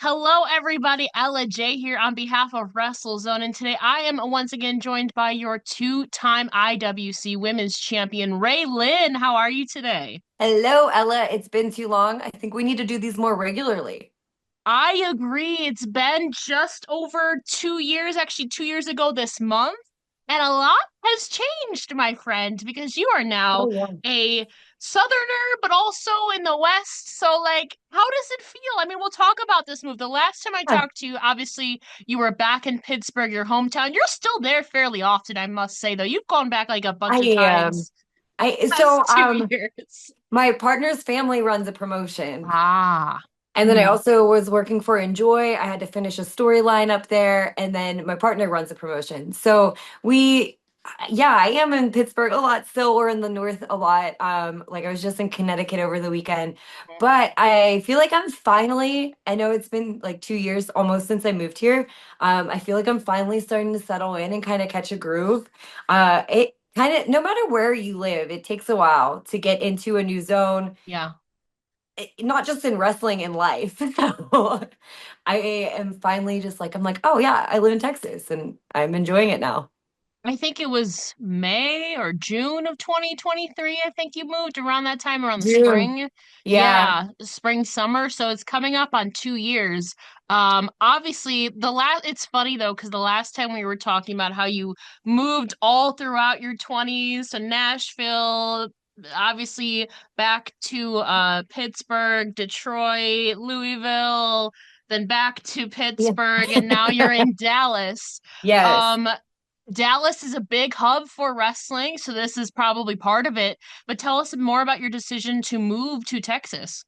Hello, everybody. Ella J here on behalf of WrestleZone, and today I am once again joined by your two-time IWC Women's Champion, Ray Lynn. How are you today? Hello, Ella. It's been too long. I think we need to do these more regularly. I agree. It's been just over 2 years, actually 2 years ago this month, and a lot has changed, my friend, because you are now Oh, yeah. a Southerner, but also in the West. So, like, how does it feel? I mean, we'll talk about this move. The last time I Yeah. talked to you, obviously, you were back in Pittsburgh, your hometown. You're still there fairly often, I must say, though. You've gone back like a bunch I of am. times I last so two years. my partner's family runs a promotion. Ah. And then I Mhm. also was working for Enjoy. I had to finish a storyline up there, and then my partner runs a promotion. So we yeah, I am in Pittsburgh a lot still, or in the north a lot. Like I was just in Connecticut over the weekend. But I feel like I'm finally, I know it's been like 2 years almost since I moved here. I feel like I'm finally starting to settle in and kind of catch a groove. It kind of, no matter where you live, it takes a while to get into a new zone, Yeah. not just in wrestling, in life. So I am finally just like, I'm like, oh yeah, I live in Texas and I'm enjoying it now. I think it was May or June of 2023. I think you moved around that time, around June. spring. Yeah. Yeah, spring, summer. So it's coming up on 2 years. Obviously, it's funny though, because the last time we were talking about how you moved all throughout your 20s to Nashville, obviously back to Pittsburgh, Detroit, Louisville, then back to Yeah. Pittsburgh, and now you're in Dallas. Yes. Um, Dallas is a big hub for wrestling, so this is probably part of it. But tell us more about your decision to move to Texas.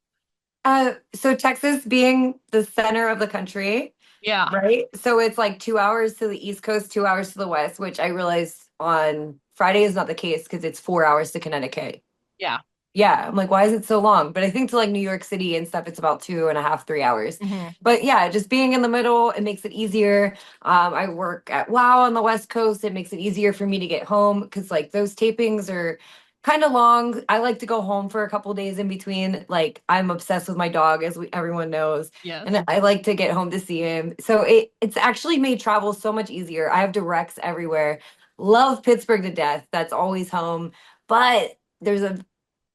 So Texas being the center of the country, Yeah, right? So it's like 2 hours to the East Coast, 2 hours to the West, which I realized on Friday is not the case because it's 4 hours to Connecticut. yeah. Yeah, I'm like, why is it so long? But I think to like New York City and stuff, it's about 2.5, 3 hours. Hmm. But yeah, just being in the middle, it makes it easier. I work at WOW on the West Coast. It makes it easier for me to get home because like those tapings are kind of long. I like to go home for a couple days in between. Like I'm obsessed with my dog, as everyone knows, and Yes. I like to get home to see him. So it's actually made travel so much easier. I have directs everywhere. Love Pittsburgh to death. That's always home. But there's a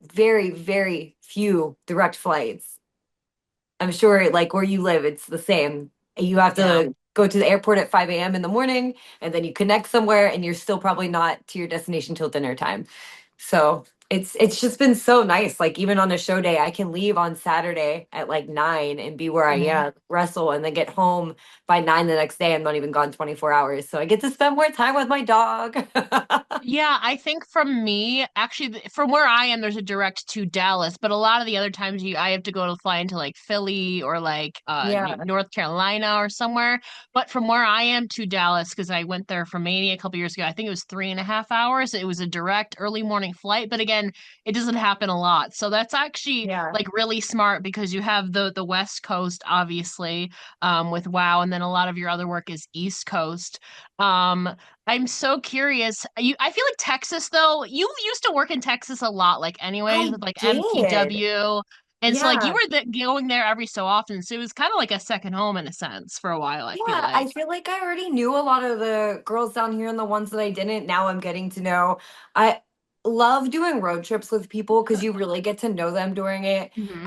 very, very few direct flights. I'm sure, like where you live, it's the same. You have Yeah. to go to the airport at 5 a.m. in the morning, and then you connect somewhere, and you're still probably not to your destination till dinner time. So it's just been so nice. Like even on a show day, I can leave on Saturday at like 9 and be where I Mhm. am, wrestle, and then get home by 9 the next day. I'm not even gone 24 hours. So I get to spend more time with my dog. Yeah, I think from me, actually, from where I am, there's a direct to Dallas, but a lot of the other times I have to go to fly into like Philly or like Yeah. North Carolina or somewhere. But from where I am to Dallas, because I went there for Mania a couple years ago, I think it was 3.5 hours. It was a direct early morning flight, but again, it doesn't happen a lot. So that's actually Yeah. like really smart because you have the West Coast, obviously, with WoW, and then a lot of your other work is East Coast. Um, I'm so curious. I feel like Texas though, you used to work in Texas a lot, like anyways, I with like did. MPW. And so like you Yeah. were going there every so often. So it was kind of like a second home in a sense for a while, I feel Yeah, I like. feel like I already knew a lot of the girls down here and the ones that I didn't. Now I'm getting to know. I love doing road trips with people because you really get to know them during it. Hmm.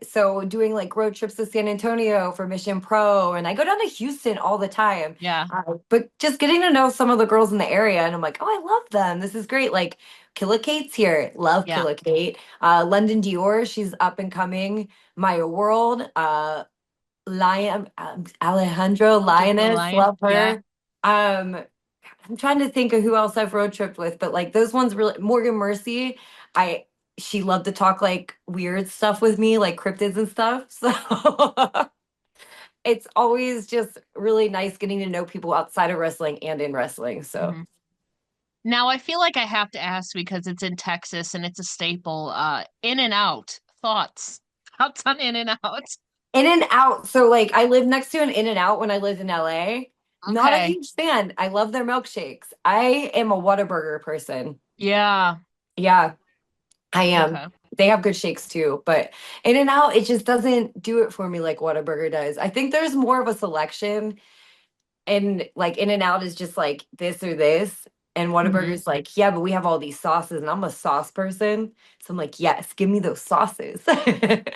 So doing like road trips to San Antonio for Mission Pro, and I go down to Houston all the time. Yeah. But just getting to know some of the girls in the area, and I'm like, oh, I love them. This is great. Like Killa Kate's here. Love Yeah. Killa Kate. London Dior, she's up and coming. Maya World. Alejandro Algebra Lioness, Lion. love Yeah. her. Um, I'm trying to think of who else I've road tripped with, but like those ones really, Morgan Mercy, I she loved to talk like weird stuff with me, like cryptids and stuff. So it's always just really nice getting to know people outside of wrestling and in wrestling. So Hmm. Now I feel like I have to ask because it's in Texas and it's a staple. In and out. Thoughts. Thoughts on In and Out. in and out. So like I lived next to an In and Out when I lived in LA. Not a Okay. huge fan. I love their milkshakes. I am a Whataburger person. Yeah. Yeah, I am. Okay. They have good shakes too, but In and Out, it just doesn't do it for me like Whataburger does. I think there's more of a selection, and like In and Out is just like this or this. And Hmm. Whataburger's like, yeah, but we have all these sauces, and I'm a sauce person. So I'm like, yes, give me those sauces.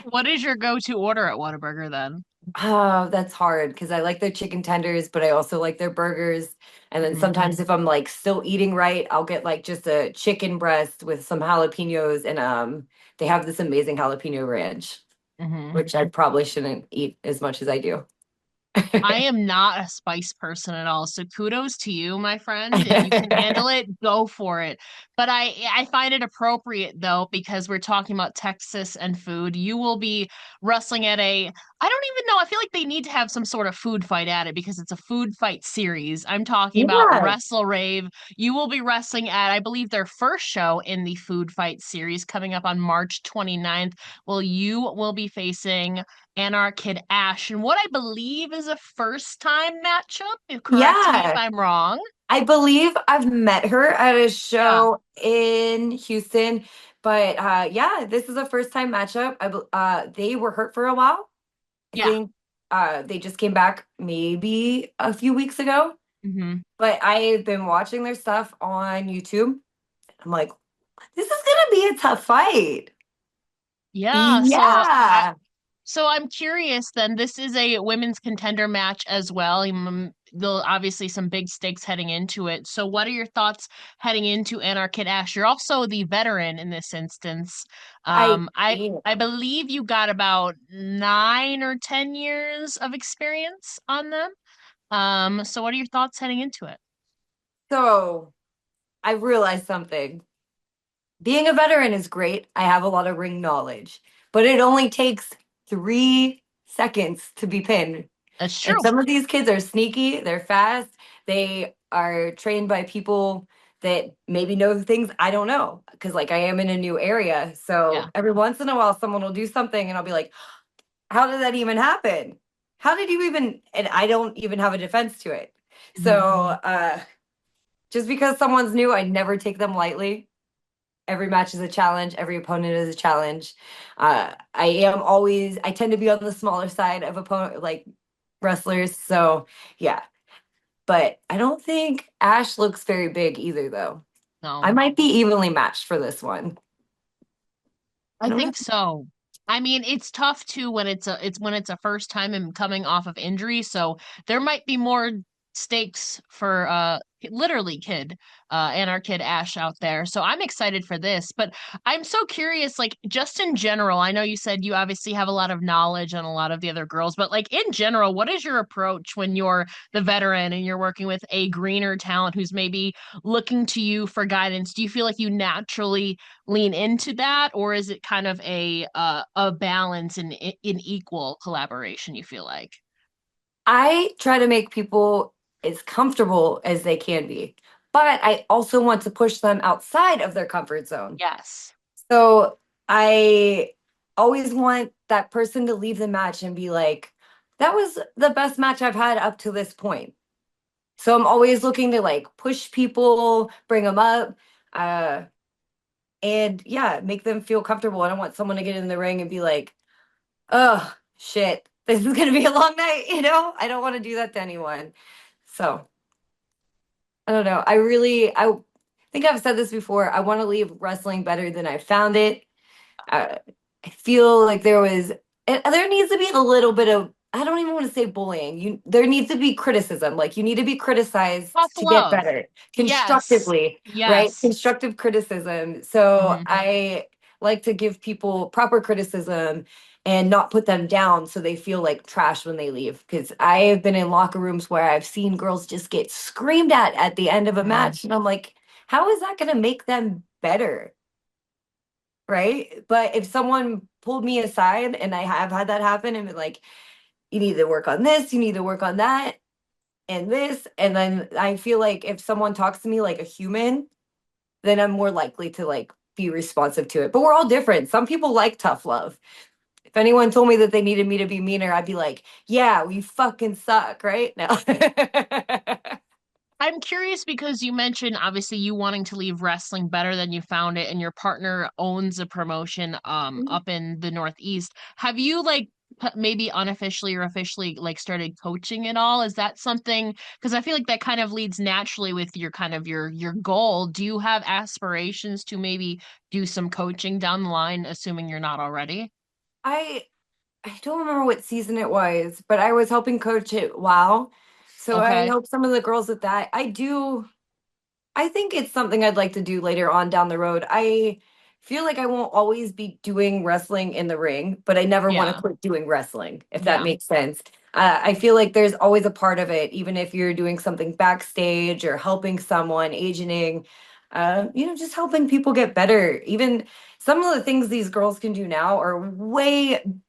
What is your go-to order at Whataburger then? Oh, that's hard because I like their chicken tenders, but I also like their burgers. And then Hmm. sometimes if I'm like still eating right, I'll get like just a chicken breast with some jalapenos, and they have this amazing jalapeno ranch, Hmm. which I probably shouldn't eat as much as I do. I am not a spice person at all. So kudos to you, my friend. If you can handle it, go for it. But I find it appropriate though, because we're talking about Texas and food. You will be wrestling at I don't even know. I feel like they need to have some sort of food fight at it because it's a food fight series. I'm talking about Yeah. WrestleRave. You will be wrestling at, I believe, their first show in the food fight series coming up on March 29th. Well, you will be facing Anar Kid Ash, and what I believe is a first time matchup. Correct me if Yeah. I'm wrong. I believe I've met her at a Yeah, show in Houston, but yeah, this is a first time matchup. They were hurt for a while. I yeah. think they just came back maybe a few weeks ago, Hmm. but I've been watching their stuff on YouTube. I'm like, this is gonna be a tough fight. Yeah, Yeah. so I'm curious then. This is a women's contender match as well. There'll obviously some big stakes heading into it. So what are your thoughts heading into Anar Kid Ash? You're also the veteran in this instance. I I believe you got about 9 or 10 years of experience on them. So what are your thoughts heading into it? so I realized something. Being a veteran is great. I have a lot of ring knowledge, but it only takes 3 seconds to be pinned. That's And true. some of these kids are sneaky, they're fast, they are trained by people that maybe know things I don't know because, like, I am in a new area. Yeah. So every once in a while, someone will do something, and I'll be like, how did that even happen? How did you even? And I don't even have a defense to it. So, Hmm. just because someone's new, I never take them lightly. Every match is a challenge, every opponent is a challenge. I tend to be on the smaller side of opponent, like wrestlers. So, yeah. But I don't think Ash looks very big either, though. I No. might be evenly matched for this one. I I don't know. think so. I mean, it's tough too when it's a first time and coming off of injury, so there might be more stakes for literally kid and our kid Ash out there. So I'm excited for this, but I'm so curious, like just in general, I know you said you obviously have a lot of knowledge on a lot of the other girls, but like in general, what is your approach when you're the veteran and you're working with a greener talent who's maybe looking to you for guidance? Do you feel like you naturally lean into that, or is it kind of a balance in equal collaboration, you feel like? I try to make people as comfortable as they can be, but I also want to push them outside of their comfort zone. Yes. So I always want that person to leave the match and be like, that was the best match I've had up to this point. So I'm always looking to like push people, bring them up, uh, and yeah, make them feel comfortable. I don't want someone to get in the ring and be like, oh shit, this is gonna be a long night, you know? I don't want to do that to anyone. So I don't know. I think I've said this before. I want to leave wrestling better than I found it. uh, I feel like there needs to be a little bit of, I don't even want to say bullying. There needs to be criticism. Like, you need to be criticized Tough to get love. better Yes. constructively, right? Yes. Constructive criticism. So Hmm. I like to give people proper criticism and not put them down so they feel like trash when they leave. Because I have been in locker rooms where I've seen girls just get screamed at the end of a Hmm. match, and I'm like, how is that going to make them better? Right? But if someone pulled me aside, and I have had that happen, and been like, you need to work on this, you need to work on that, and this, and then I feel like if someone talks to me like a human, then I'm more likely to like be responsive to it. But we're all different. Some people like tough love. If anyone told me that they needed me to be meaner, I'd be like, yeah, we fucking suck, right? No. I'm curious because you mentioned obviously you wanting to leave wrestling better than you found it, and your partner owns a promotion up in the Northeast. Have you like maybe unofficially or officially like started coaching at all? Is that something, because I feel like that kind of leads naturally with your kind of your goal. Do you have aspirations to maybe do some coaching down the line, assuming you're not already? I I don't remember what season it was, but I was helping coach it. Wow. So I Okay. helped some of the girls with that. I think it's something I'd like to do later on down the road. I feel like I won't always be doing wrestling in the ring, but I never want to Yeah. quit doing wrestling, if that Yeah. makes sense. I feel like there's always a part of it, even if you're doing something backstage or helping someone, agenting, just helping people get better. Even some of the things these girls can do now are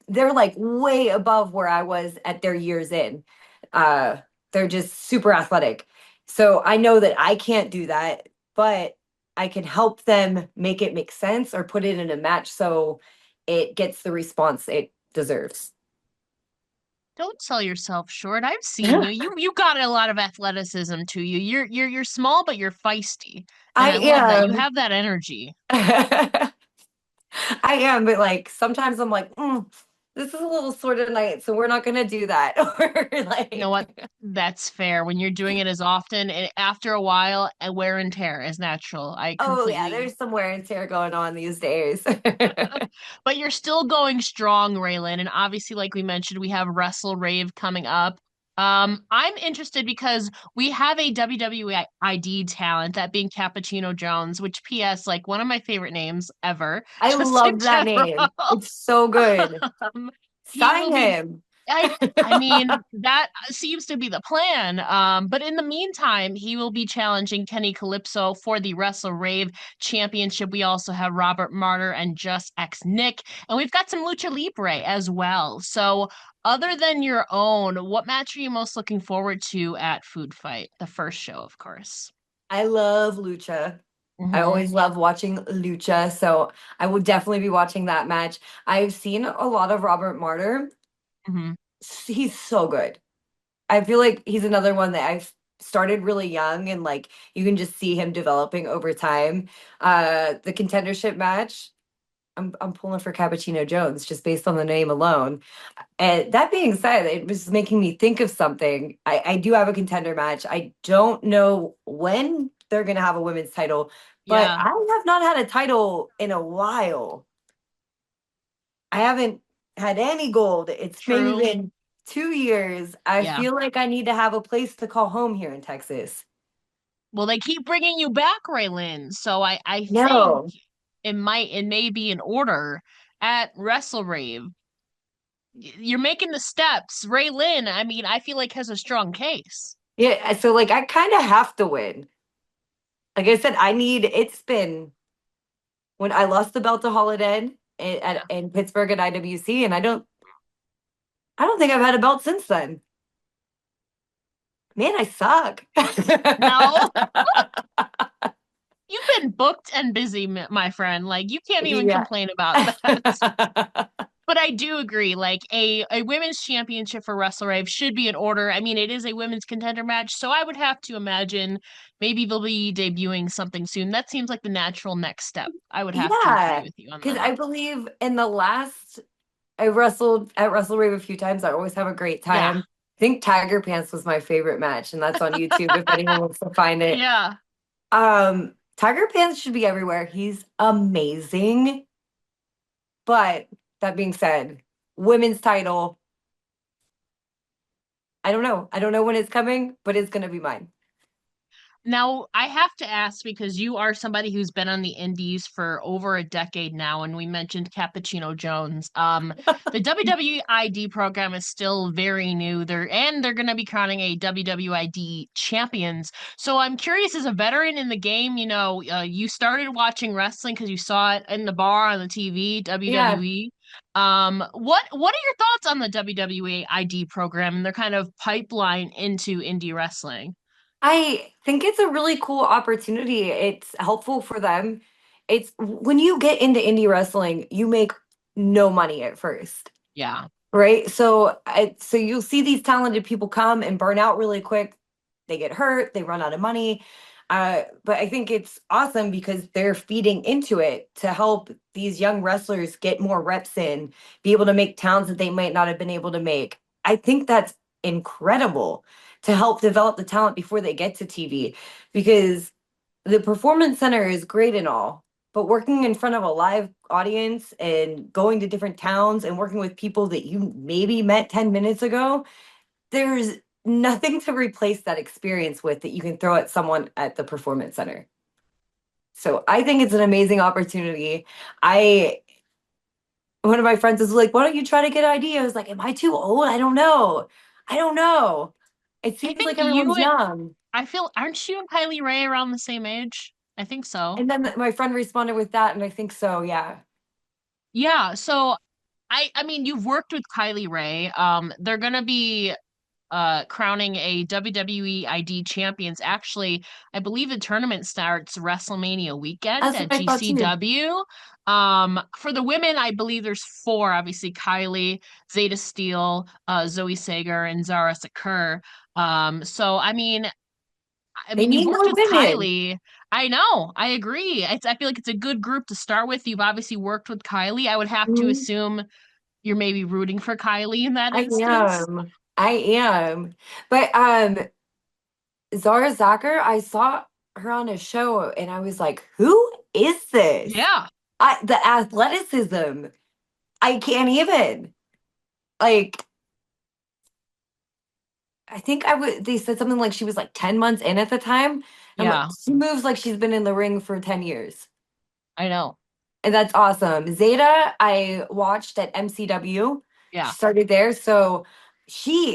they're like way above where I was at their years in. Uh, they're just super athletic. So I know that I can't do that, but I can help them make it make sense or put it in a match so it gets the response it deserves. Don't sell yourself short. I've seen you. You got a lot of athleticism to you. You're small, but you're feisty. And I I love that. You am. have that energy. I am, but like sometimes I'm like, this is a little sore tonight, so we're not gonna do that. Or You know what? like, That's fair. When you're doing it as often, after a while, wear and tear is natural. I oh yeah, completely. there's some wear and tear going on these days. But you're still going strong, Raylan. And obviously, like we mentioned, we have WrestleRave coming up. I'm interested because we have a WWE ID talent, that being Cappuccino Jones, which PS, like one of my favorite names ever, I just in love that general. name. It's so good. Um, he Sign will be him. I mean, that seems to be the plan. But in the meantime, he will be challenging Kenny Calypso for the WrestleRave Championship. We also have Robert Martyr and Just X Nick, and we've got some Lucha Libre as well. So, other than your own, what match are you most looking forward to at Food Fight? The first show, of course. I love lucha. I Mm-hmm. always love watching lucha, so I will definitely be watching that match. I've seen a lot of Robert Martyr. Mm-hmm. He's so good. I feel like he's another one that I've started really young and like you can just see him developing over time. The contendership match, I'm pulling for Cappuccino Jones just based on the name alone. And that being said, it was making me think of something. I do have a contender match. I don't know when they're going to have a women's title, but Yeah, I have not had a title in a while. I haven't had any gold. It's maybe true. been 2 years. I Yeah. feel like I need to have a place to call home here in Texas. Well, they keep bringing you back, Raylan. So I think No. it may be in order at WrestleRave. You're making the steps. Ray Lynn, I mean, I feel like has a strong case. Yeah, so like I kind of have to win. Like I said, it's been when I lost the belt to Holidead Yeah. in Pittsburgh at IWC, and I don't think I've had a belt since then. Man, I suck. No, you've been booked and busy, my friend. Like you can't even Yeah. complain about that. But I do agree, like a women's championship for WrestleRave should be in order. I mean, it is a women's contender match, so I would have to imagine maybe they'll be debuting something soon. That seems like the natural next step. I would have to agree Yeah, with you on because I that. believe in the last I wrestled at WrestleRave a few times. I always have a great Yeah. time. I think Tiger Pants was my favorite match, and that's on YouTube if anyone wants to find it. Yeah. Tiger Pants should be everywhere. He's amazing. But that being said, women's title, I don't know. I don't know when it's coming, but it's gonna be mine. Now, I have to ask because you are somebody who's been on the indies for over a decade now, and we mentioned Cappuccino Jones. The WWID program is still very new. They're going to be crowning a WWID champions. So I'm curious, as a veteran in the game, you started watching wrestling because you saw it in the bar on the TV, Yeah, WWE. What are your thoughts on the WWID program and their kind of pipeline into indie wrestling? I think it's a really cool opportunity. It's helpful for them. It's when you get into indie wrestling, you make no money at first, Yeah. right? So you'll see these talented people come and burn out really quick. they get hurt, they run out of money. But I think it's awesome because they're feeding into it to help these young wrestlers get more reps in, be able to make towns that they might not have been able to make. I think that's incredible to help develop the talent before they get to TV, because the performance center is great and all, but working in front of a live audience and going to different towns and working with people that you maybe met 10 minutes ago, there's nothing to replace that experience with that you can throw at someone at the performance center. So I think it's an amazing opportunity. I One of my friends is like, "Why don't you try to get ideas?" I was like, "Am I too old? I don't know. I don't know." It I seems think like everyone's young. I feel, aren't you and Kylie Ray around the same age? I think so. And then my friend responded with that, and I think so, yeah. Yeah, so I mean, you've worked with Kylie Ray. They're gonna be crowning a WWE ID champions. Actually, I believe the tournament starts WrestleMania weekend That's at what I thought too. GCW. For the women, I believe there's four, obviously Kylie, Zeta Steele, Zoe Sager, and Zara Sakur. So I They mean, you've need worked more with women. Kylie. I know, I agree. I feel like it's a good group to start with. You've obviously worked with Kylie. I would have to Mhm. assume you're maybe rooting for Kylie in that I instance. am. I am. But Zara Zacher, I saw her on a show and I was like, who is this? Yeah. The athleticism. I can't even. Like, I think they said something like she was like 10 months in at the time. I'm like, Yeah, she moves like she's been in the ring for 10 years. I know. And that's awesome. Zeta, I watched at MCW. She Yeah, started there. So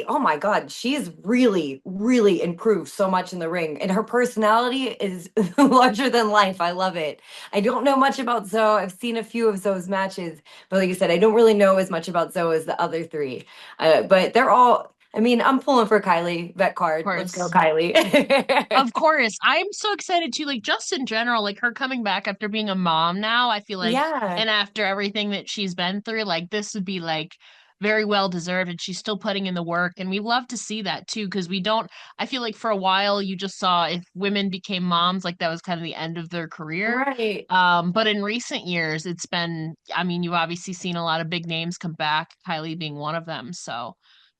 oh my God, she's really, really improved so much in the ring. And her personality is larger than life. I love it. I don't know much about Zoe. I've seen a few of Zoe's matches. But like I said, I don't really know as much about Zoe as the other three. But they're all, I mean, I'm pulling for Kylie, vet of card. Let's go, course. Kylie. Of course. I'm so excited too, like just in general, like her coming back after being a mom now, I feel like, Yeah, and after everything that she's been through, like this would be like very well deserved and she's still putting in the work. And we love to see that too, because we don't, I feel like for a while you just saw if women became moms, like that was kind of the end of their career. right. But in recent years, it's been, I mean, you've obviously seen a lot of big names come back, Kylie being one of them. So,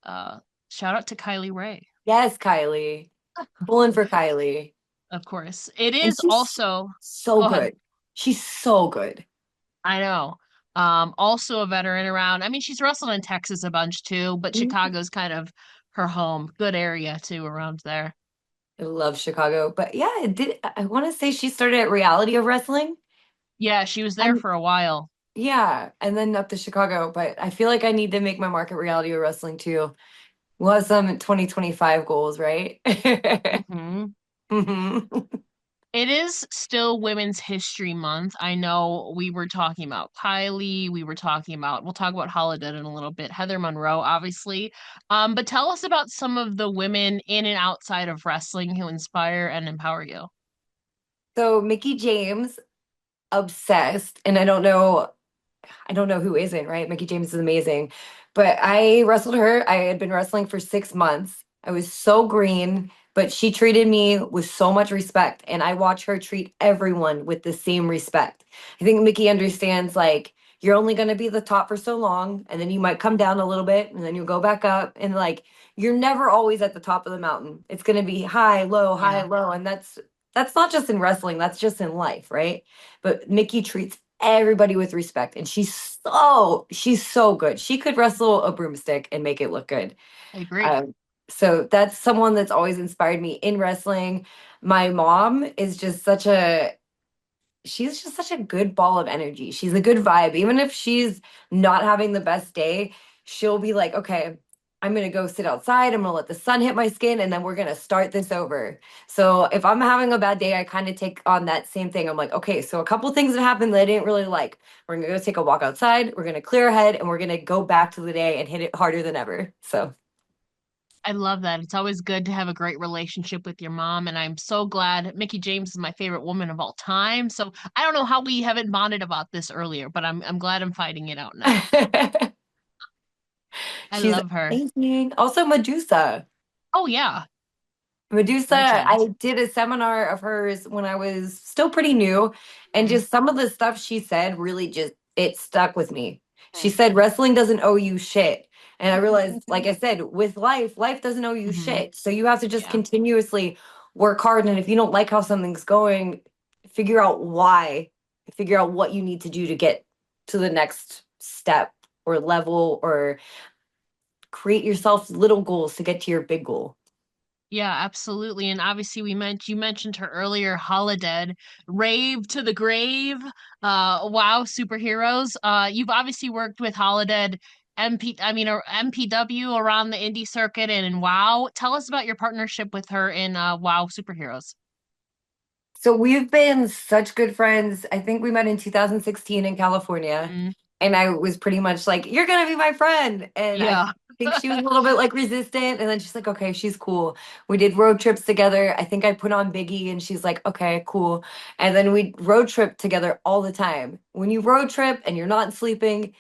shout out to Kylie Ray. Yes, Kylie. Pulling for Kylie. Of course. It And is she's also, so go ahead. good. She's so good. I know. Also a veteran around. I mean, she's wrestled in Texas a bunch too, but Mhm. Chicago's kind of her home. Good area too around there. I love Chicago. But yeah, I want to say she started at Reality of Wrestling. Yeah, she was there And for a while. yeah, and then up to Chicago. But I feel like I need to make my market Reality of Wrestling too. We'll have some 2025 goals, right? Hmm. hmm It is still Women's History Month. I know we were talking about Kylie, we'll talk about Holidead in a little bit, Heather Monroe, obviously. But tell us about some of the women in and outside of wrestling who inspire and empower you. So Mickey James, obsessed, and I don't know who isn't, right? Mickey James is amazing. But I wrestled her. I had been wrestling for 6 months. I was so green, but she treated me with so much respect. And I watch her treat everyone with the same respect. I think Mickey understands like you're only going to be the top for so long, and then you might come down a little bit, and then you'll go back up. And like you're never always at the top of the mountain. It's going to be high, low, high, Yeah, low. And that's not just in wrestling, that's just in life, right? But Mickey treats everybody with respect, and she's so good. She could wrestle a broomstick and make it look good. I agree. um, so that's someone that's always inspired me in wrestling. My mom is just such a she's just such a good ball of energy. She's a good vibe. Even if she's not having the best day, she'll be like, okay, I'm going to go sit outside. I'm going to let the sun hit my skin and then we're going to start this over. So if I'm having a bad day, I kind of take on that same thing. I'm like, okay, so a couple things that happened that I didn't really like. We're going to go take a walk outside. We're going to clear our head and we're going to go back to the day and hit it harder than ever. So I love that. It's always good to have a great relationship with your mom, and I'm so glad Mickey James is my favorite woman of all time. So I don't know how we haven't bonded about this earlier, but I'm glad I'm fighting it out now. I she's love her. amazing. Also, Medusa. Oh yeah. Medusa, Legend. I did a seminar of hers when I was still pretty new, and Mm, just some of the stuff she said really just it stuck with me. She mm. said wrestling doesn't owe you shit. And I realized, like I said, with life, life doesn't owe you Hmm. shit. So you have to just Yeah. continuously work hard. And if you don't like how something's going, figure out why, figure out what you need to do to get to the next step or level, or create yourself little goals to get to your big goal. Yeah, absolutely. And obviously you mentioned her earlier, Holidead, Rave to the Grave, wow, superheroes. You've obviously worked with Holidead MPW around the indie circuit and in WoW. Tell us about your partnership with her in WoW superheroes. So we've been such good friends. I think we met in 2016 in California. Mm, And I was pretty much like, "You're gonna be my friend." And I yeah. think she was a little bit like resistant. And then she's like, "Okay, she's cool." We did road trips together. I think I put on Biggie and she's like, "Okay, cool." And then we road trip together all the time. When you road trip and you're not sleeping,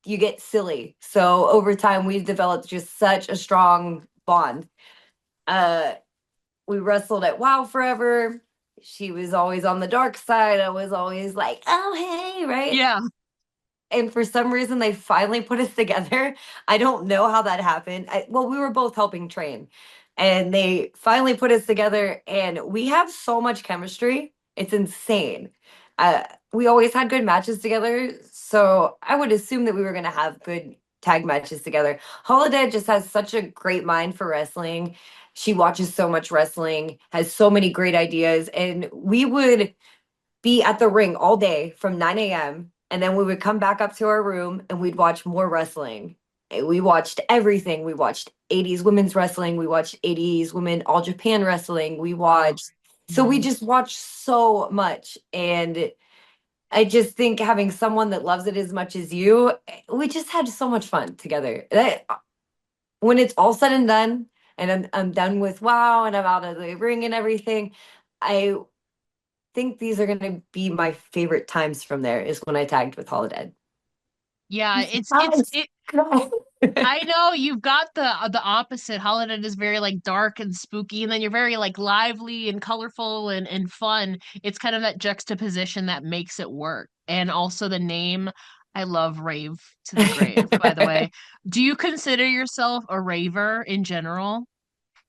you get silly. So over time, we've developed just such a strong bond. Uh, we wrestled at WoW forever. She was always on the dark side. I was always like, "Oh, hey," right? Yeah. And for some reason, they finally put us together. I don't know how that happened. Well, we were both helping train, and they finally put us together, and we have so much chemistry. It's insane. Uh, we always had good matches together, so I would assume that we were going to have good tag matches together. Holiday just has such a great mind for wrestling. She watches so much wrestling, has so many great ideas, and we would be at the ring all day from 9 a.m. And then we would come back up to our room and we'd watch more wrestling. We watched everything. We watched 80s women's wrestling. We watched 80s women all Japan wrestling. We Wow. watched, so we Mhm. just watched so much. And I just think having someone that loves it as much as you, we just had so much fun together. When it's all said and done, and I'm done with WoW and I'm out of the ring and everything, I think these are going to be my favorite times from there is when I tagged with Holiday. Yeah, Oh, it God. I know you've got the opposite. Holiday is very like dark and spooky, and then you're very like lively and colorful and fun. It's kind of that juxtaposition that makes it work. And also the name, I love Rave to the Grave, by the way. Do you consider yourself a raver in general?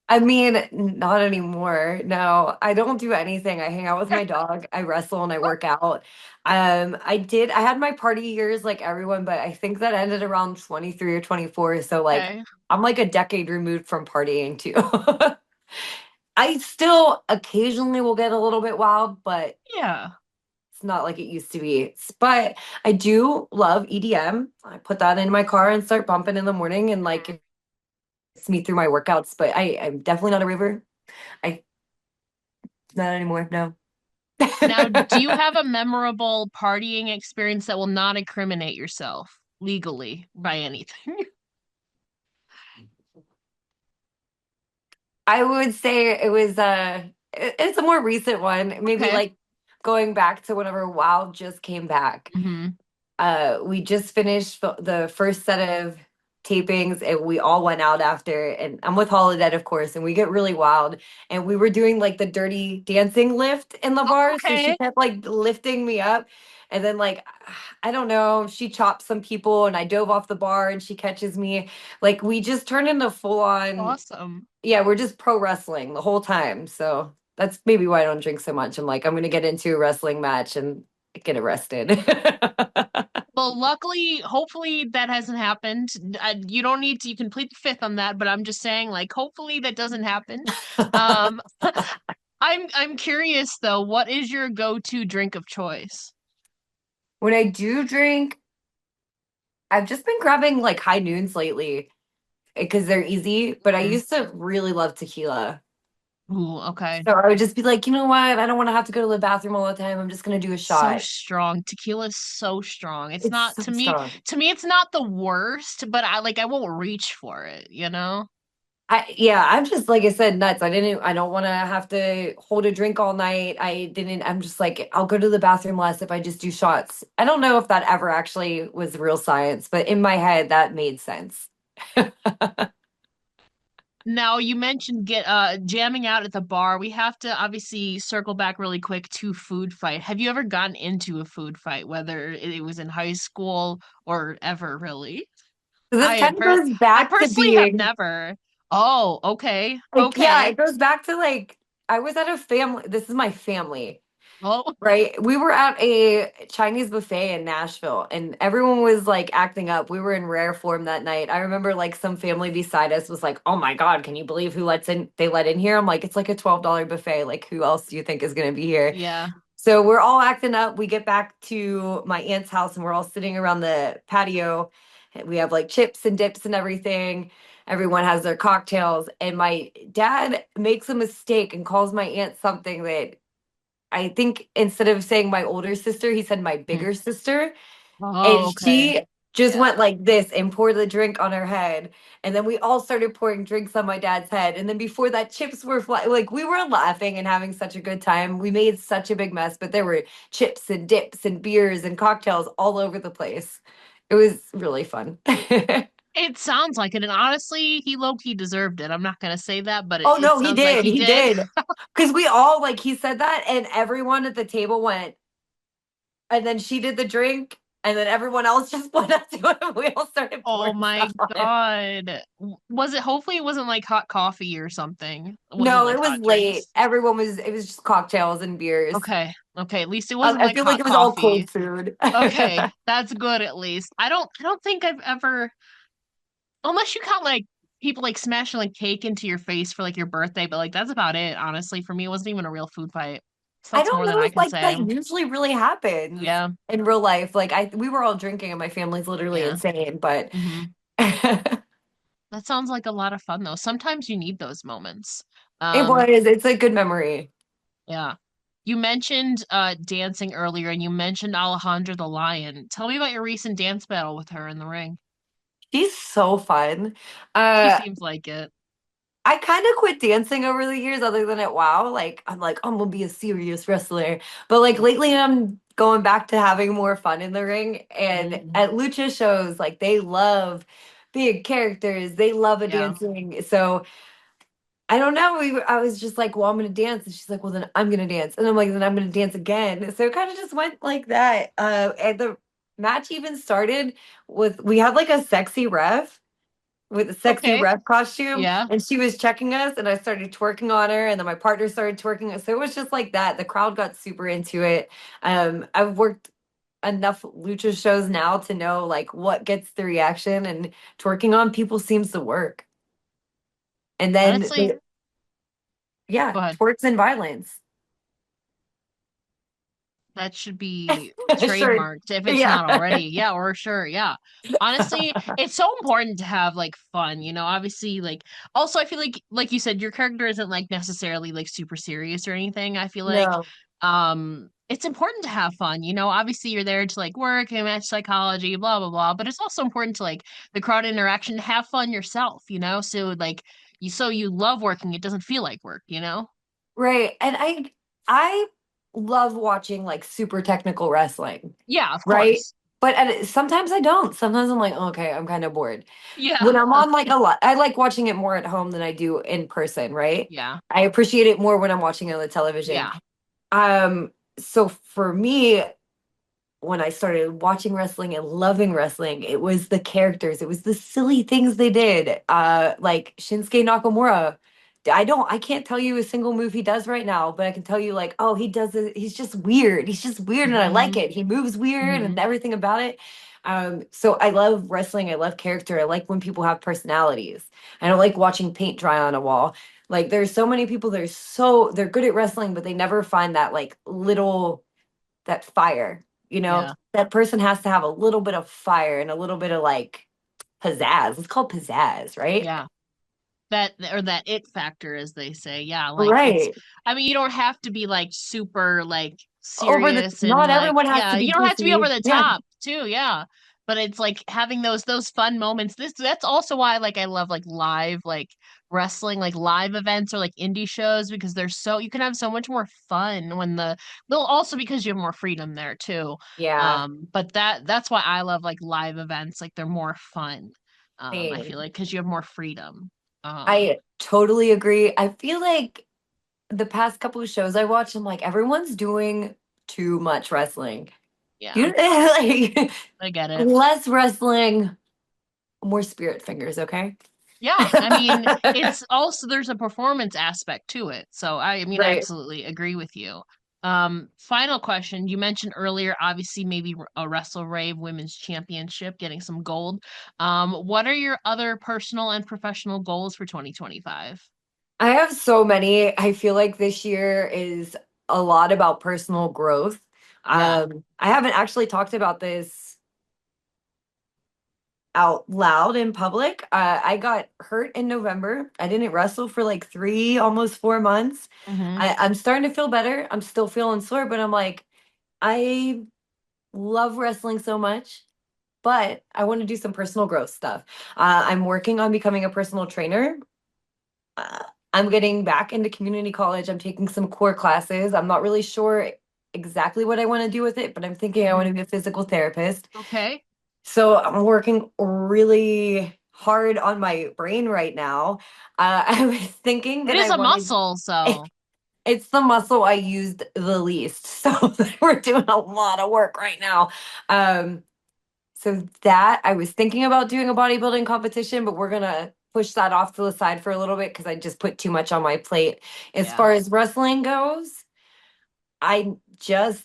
I mean, not anymore. No, I don't do anything. I hang out with my dog, I wrestle and I work out. I had my party years like everyone, but I think that ended around 23 or 24. So like Okay. I'm like a decade removed from partying too. I still occasionally will get a little bit wild, but Yeah. it's not like it used to be. But I do love EDM. I put that in my car and start bumping in the morning and like it's me through my workouts. But I'm definitely not a raver. I not anymore, no. Now, do you have a memorable partying experience that will not incriminate yourself legally by anything? I would say it was it's a more recent one, maybe Okay. like going back to whenever WoW just came back. Hmm. We just finished the first set of tapings and we all went out after, and I'm with Holidead of course, and we get really wild, and we were doing like the dirty dancing lift in the bar, so she Okay. kept like lifting me up, and then like I don't know, she chopped some people and I dove off the bar and she catches me. Like we just turned into full on, Awesome. yeah, we're just pro wrestling the whole time. So that's maybe why I don't drink so much. I'm like, I'm gonna get into a wrestling match and get arrested. Well, luckily, hopefully that hasn't happened. You don't need to, you can plead the fifth on that, but I'm just saying, like, hopefully that doesn't happen. Um, I'm curious though, what is your go-to drink of choice? When I do drink, I've just been grabbing like high noons lately because they're easy, but I Mm. used to really love tequila. Ooh, okay. So I would just be like, you know what? I don't want to have to go to the bathroom all the time. I'm just gonna do a So shot. strong. Tequila is so strong. It's It's not so strong. to me it's not the worst, but I won't reach for it, you know? I'm just like I said, nuts. I don't want to have to hold a drink all night. I'm just like, I'll go to the bathroom less if I just do shots. I don't know if that ever actually was real science, but in my head, that made sense. Now you mentioned get jamming out at the bar. We have to obviously circle back really quick to food fight. Have you ever gotten into a food fight, whether it was in high school or ever really? So this I kind have of per goes I back to personally have being never. Oh, okay. like, yeah, Okay. it goes back to like I was at a family. This is my family. Oh, Right. We were at a Chinese buffet in Nashville and everyone was like acting up. We were in rare form that night. I remember like some family beside us was like, "Oh my God, can you believe who lets in they let in here?" I'm like, "It's like a $12 buffet. Like who else do you think is going to be here?" yeah. So we're all acting up. We get back to my aunt's house and we're all sitting around the patio. We have like chips and dips and everything. Everyone has their cocktails and my dad makes a mistake and calls my aunt something that I think instead of saying my older sister, he said my Hmm. bigger sister. And Oh, okay. she just Yeah. went like this and poured the drink on her head. And then we all started pouring drinks on my dad's head. And then before that, chips were flying. Like we were laughing and having such a good time. We made such a big mess, but there were chips and dips and beers and cocktails all over the place. It was really fun. It sounds like it, and honestly, he low-key deserved it. I'm not gonna say that, but Oh it no, he sounds like did. he He did. did. Because we all like he said that, and everyone at the table went, and then she did the drink, and then everyone else just went up to him. We all started Oh pouring my stuff on him. God. Was it, hopefully it wasn't like hot coffee or something. It wasn't No, like it was hot late. drinks. Everyone was, it was just cocktails and beers. Okay. Okay. At least it wasn't I like feel like hot it was all coffee. cold food. Okay. That's good at least. I don't think I've ever, unless you count like people like smashing like cake into your face for like your birthday, but like that's about it, honestly. For me, it wasn't even a real food fight. So I that's don't more than know I if can like say. that usually really happens Yeah. in real life. Like we were all drinking and my family's literally Yeah. insane, but Hmm. it That sounds like a lot of fun though. Sometimes you need those moments. was, Um, it's a good memory. yeah. You mentioned dancing earlier and you mentioned Alejandra the Lion. Tell me about your recent dance battle with her in the ring. She's so fun. She Uh, seems like it. I kind of quit dancing over the years, other than at WoW. Like, I'm like, I'm gonna be a serious wrestler. But like Mm, lately, I'm going back to having more fun in the ring. And mm, at lucha shows, like they love big characters. They love a yeah. dancing. So I don't know. I was just like, well, I'm gonna dance, and she's like, well, then I'm gonna dance, and I'm like, then I'm gonna dance again. So it kind of just went like that. And the match even started with we had like a sexy ref with a sexy Okay. ref costume Yeah. and she was checking us and I started twerking on her and then my partner started twerking us. So it was just like that. The crowd got super into it. I've worked enough lucha shows now to know like what gets the reaction and twerking on people seems to work. And then Honestly, yeah, go ahead. twerks and violence. That should be Sure. trademarked if it's Yeah. not already. Yeah, or sure. Yeah. Honestly, it's so important to have like fun, obviously like also I feel like you said your character isn't like necessarily like super serious or anything. I feel like No. it's important to have fun, obviously you're there to like work and match psychology, blah blah blah, but it's also important to like the crowd interaction to have fun yourself, so like you love working, it doesn't feel like work. Right. And I love watching like super technical wrestling. Yeah, of Right? course. But sometimes I don't. Sometimes I'm like, okay, I'm kind of bored. Yeah. When I'm on like a lot, I like watching it more at home than I do in person, right? Yeah. I appreciate it more when I'm watching it on the television. Yeah. Um, so for me, when I started watching wrestling and loving wrestling, it was the characters. It was the silly things they did. Like Shinsuke Nakamura. I can't tell you a single move he does right now, but I can tell you like, oh, he does it. He's just weird. He's just weird and I like Hmm. it. He moves weird Hmm. and everything about it. So I love wrestling. I love character. I like when people have personalities. I don't like watching paint dry on a wall. Like there's so many people that are they're good at wrestling, but they never find that like little that fire, Yeah. that person has to have a little bit of fire and a little bit of like pizzazz. It's called pizzazz, right? Yeah. That it factor, as they say. Yeah. Like Right. I mean, you don't have to be like super like serious and Not like, everyone has yeah, to be you don't have to be over goofy. the Yeah. top too. Yeah. But it's like having those fun moments. That's also why like I love like live like wrestling, like live events or like indie shows because you can have so much more fun well also because you have more freedom there too. Yeah. But that's why I love like live events, like they're more fun. I feel Same. like because you have more freedom. Um, I totally agree. I feel like the past couple of shows I watched, I'm like, everyone's doing too much wrestling. yeah, You like I get it. less wrestling, more spirit fingers, okay? Yeah, I mean, it's also there's a performance aspect to it. So I mean, I Right. absolutely agree with you. Final question. You mentioned earlier, obviously, maybe a WrestleRave Women's Championship, getting some gold. What are your other personal and professional goals for 2025? I have so many. I feel like this year is a lot about personal growth. Yeah. I haven't actually talked about this out loud in public. I got hurt in November. I didn't wrestle for like 3, almost 4 months. Hmm. I'm starting to feel better. I'm still feeling sore, but I'm like, I love wrestling so much, but I want to do some personal growth stuff. I'm working on becoming a personal trainer. uh, I'm getting back into community college. I'm taking some core classes. I'm not really sure exactly what I want to do with it, but I'm thinking I want Hmm. to be a physical therapist. Okay. So I'm working really hard on my brain right now. I was thinking It that is I a wanted, muscle, so it's the muscle I used the least. So we're doing a lot of work right now. Um, so that I was thinking about doing a bodybuilding competition, but we're gonna push that off to the side for a little bit because I just put too much on my plate. As yeah. far as wrestling goes, I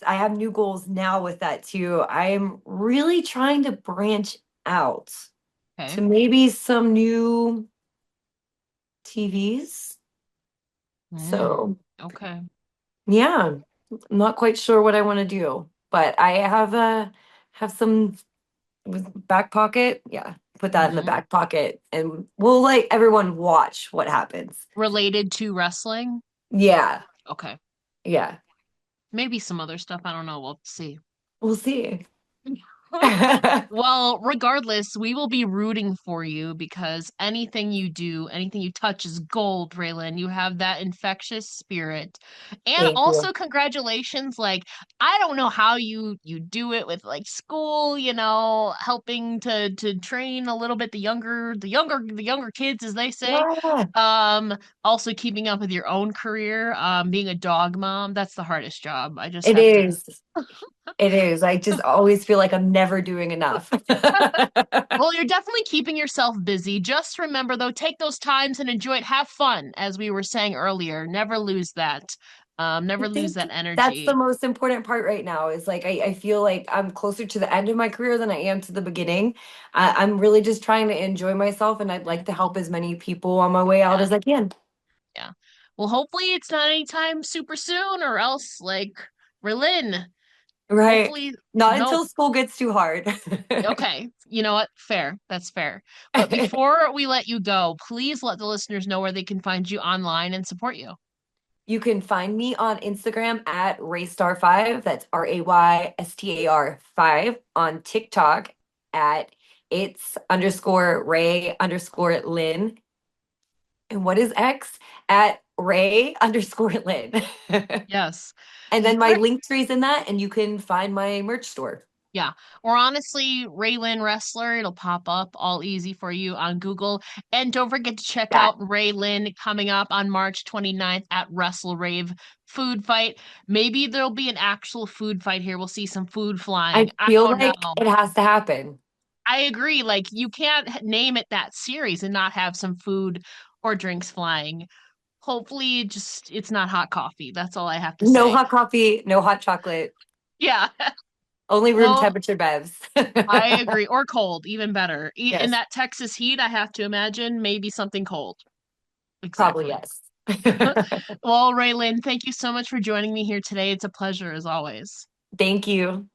have new goals now with that too. I'm really trying to branch out Okay. to maybe some new TVs. Mm, So okay. yeah, I'm not quite sure what I want to do, but I have some with back pocket. Yeah, put that in the Hmm. back pocket and we'll let everyone watch what happens. Related to wrestling? Yeah, Okay. yeah. Maybe some other stuff. I don't know. We'll see. We'll see. Well, regardless, we will be rooting for you because anything you do, anything you touch is gold, Raylan. You have that infectious spirit. And Thank you. also congratulations. Like, I don't know how you do it with like school, helping to train a little bit the younger kids, as they say. Yeah, Um, Also keeping up with your own career, being a dog mom, that's the hardest job. I just it have to is. It is. I just always feel like I'm never doing enough. Well, you're definitely keeping yourself busy. Just remember, though, take those times and enjoy it. Have fun, as we were saying earlier. Never lose that. I Never lose think that that's the energy. most important part right now is like I feel like I'm closer to the end of my career than I am to the beginning. I'm really just trying to enjoy myself and I'd like to help as many people on my way out Yeah, as I can. yeah. Well, hopefully it's not anytime super soon, or else, like, Berlin. Right. Hopefully, Not no. until school gets too hard. Okay, you know what? Fair. That's fair. But before we let you go, please let the listeners know where they can find you online and support you. You can find me on Instagram at Raystar5. That's RAYSTAR 5. On TikTok at it's underscore Ray underscore Lynn. And what is X? At Ray underscore Lynn. Yes. And then my Great. link tree's in that, and you can find my merch store. Yeah. Or honestly, Raylan Wrestler, it'll pop up all easy for you on Google. And don't forget to check That out Raylan coming up on March 29th at WrestleRave Food Fight. Maybe there'll be an actual food fight here. We'll see some food flying. I I feel don't like know. it has to happen. I agree. Like, you can't name it that series and not have some food or drinks flying. Hopefully, just it's not hot coffee. That's all I have to No say. hot coffee, no hot chocolate, Yeah. only room Well, temperature bevs. I agree. Or cold, even better. In Yes, that Texas heat, I have to imagine maybe something cold. probably Exactly. yes. Well, Raylan, thank you so much for joining me here today. It's a pleasure as always. Thank you.